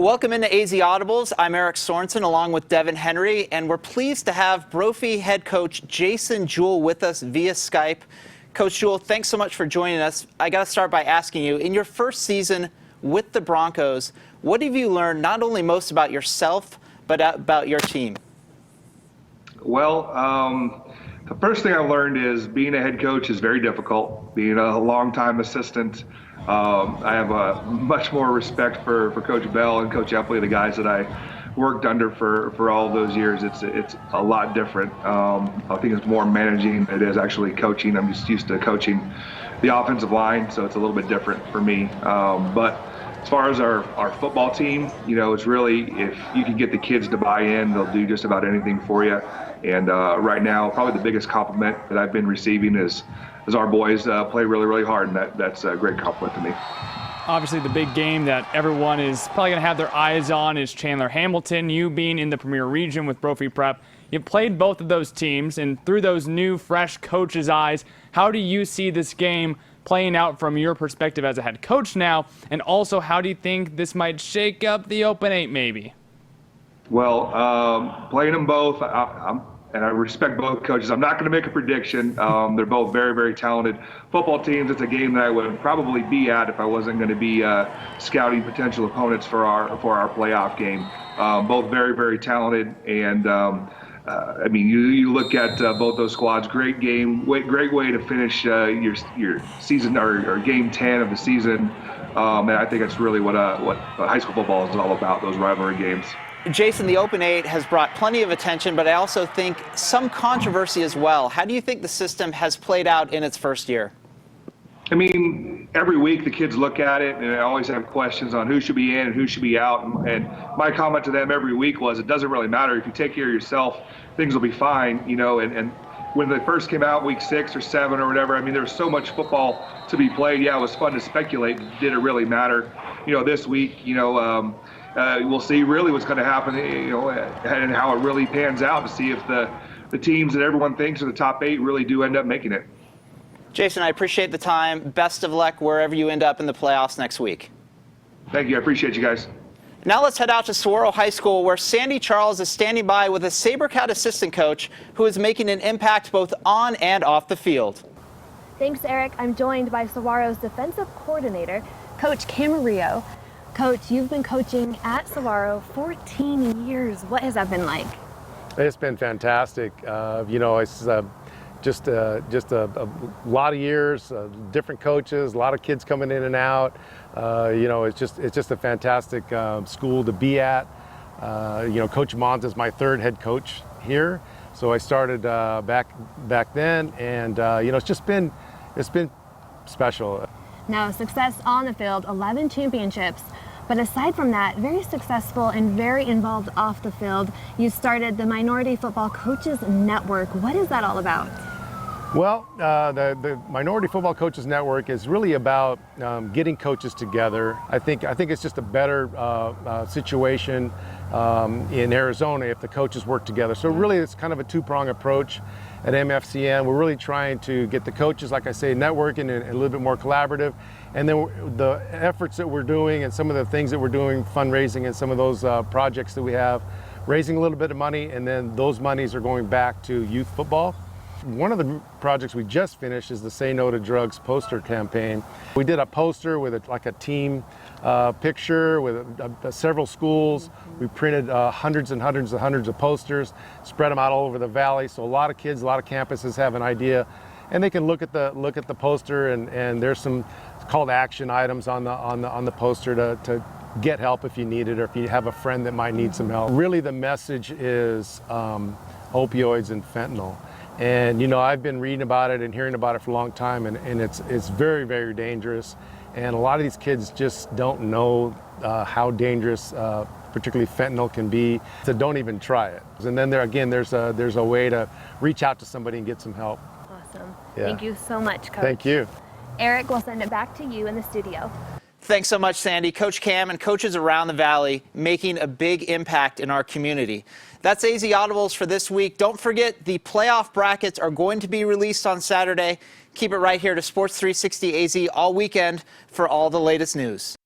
Welcome into AZ Audibles. I'm Eric Sorensen along with Devin Henry, and we're pleased to have Brophy head coach Jason Jewell with us via Skype. Coach Jewell, thanks so much for joining us. I got to start by asking you, in your first season with the Broncos, what have you learned not only most about yourself, but about your team? Well, the first thing I learned is being a head coach is very difficult. Being a longtime assistant, I have a much more respect for Coach Bell and Coach Epley, the guys that I worked under for all of those years. It's a lot different. I think it's more managing than it is actually coaching. I'm just used to coaching the offensive line, so it's a little bit different for me. But as far as our football team, you know, it's really, if you can get the kids to buy in, they'll do just about anything for you. And right now, probably the biggest compliment that I've been receiving is our boys play really, really hard, and that's a great compliment to me. Obviously, the big game that everyone is probably going to have their eyes on is Chandler Hamilton. You being in the Premier Region with Brophy Prep, you played both of those teams, and through those new, fresh coaches' eyes, how do you see this game playing out from your perspective as a head coach now? And also, how do you think this might shake up the Open 8 maybe? Well, playing them both, and I respect both coaches. I'm not going to make a prediction. They're both very, very talented football teams. It's a game that I would probably be at if I wasn't going to be scouting potential opponents for our playoff game. Both very, very talented, and I mean, you look at both those squads. Great game, great way to finish your season or game 10 of the season. And I think that's really what high school football is all about. Those rivalry games. Jason, the Open 8 has brought plenty of attention, but I also think some controversy as well. How do you think the system has played out in its first year? I mean, every week the kids look at it, and I always have questions on who should be in and who should be out. And my comment to them every week was, it doesn't really matter. If you take care of yourself, things will be fine, you know. And when they first came out, week 6 or 7 or whatever, I mean, there was so much football to be played. Yeah, it was fun to speculate. Did it really matter? You know, this week, you know, we'll see really what's going to happen, you know, and how it really pans out to see if the teams that everyone thinks are the top 8 really do end up making it. Jason, I appreciate the time. Best of luck wherever you end up in the playoffs next week. Thank you. I appreciate you guys. Now let's head out to Saguaro High School, where Sandy Charles is standing by with a SaberCat assistant coach who is making an impact both on and off the field. Thanks, Eric. I'm joined by Saguaro's defensive coordinator, Coach Camarillo. Coach, you've been coaching at Saguaro 14 years. What has that been like? It's been fantastic. You know, it's just a lot of years, different coaches, a lot of kids coming in and out. You know, it's just a fantastic school to be at. You know, Coach Mons is my 3rd head coach here, so I started back then, and you know, it's been special. Now, success on the field, 11 championships. But aside from that, very successful and very involved off the field. You started the Minority Football Coaches Network. What is that all about? Well, the Minority Football Coaches Network is really about getting coaches together. I think it's just a better situation in Arizona if the coaches work together. So really it's kind of a 2-prong approach at MFCN. We're really trying to get the coaches, like I say, networking and a little bit more collaborative. And then the efforts that we're doing and some of the things that we're doing, fundraising and some of those projects that we have, raising a little bit of money, and then those monies are going back to youth football. One of the projects we just finished is the Say No to Drugs poster campaign. We did a poster with like a team picture with several schools. We printed hundreds and hundreds and hundreds of posters, spread them out all over the valley, so a lot of kids, a lot of campuses have an idea, and they can look at the poster, and there's some call to action items on the poster to get help if you need it, or if you have a friend that might need some help. Really, the message is opioids and fentanyl. And you know, I've been reading about it and hearing about it for a long time, and it's very, very dangerous. And a lot of these kids just don't know how dangerous, particularly fentanyl, can be. So don't even try it. And then there's a way to reach out to somebody and get some help. Awesome. Yeah. Thank you so much, Coach. Thank you. Eric, we'll send it back to you in the studio. Thanks so much, Sandy. Coach Cam and coaches around the valley making a big impact in our community. That's AZ Audibles for this week. Don't forget, the playoff brackets are going to be released on Saturday. Keep it right here to Sports 360 AZ all weekend for all the latest news.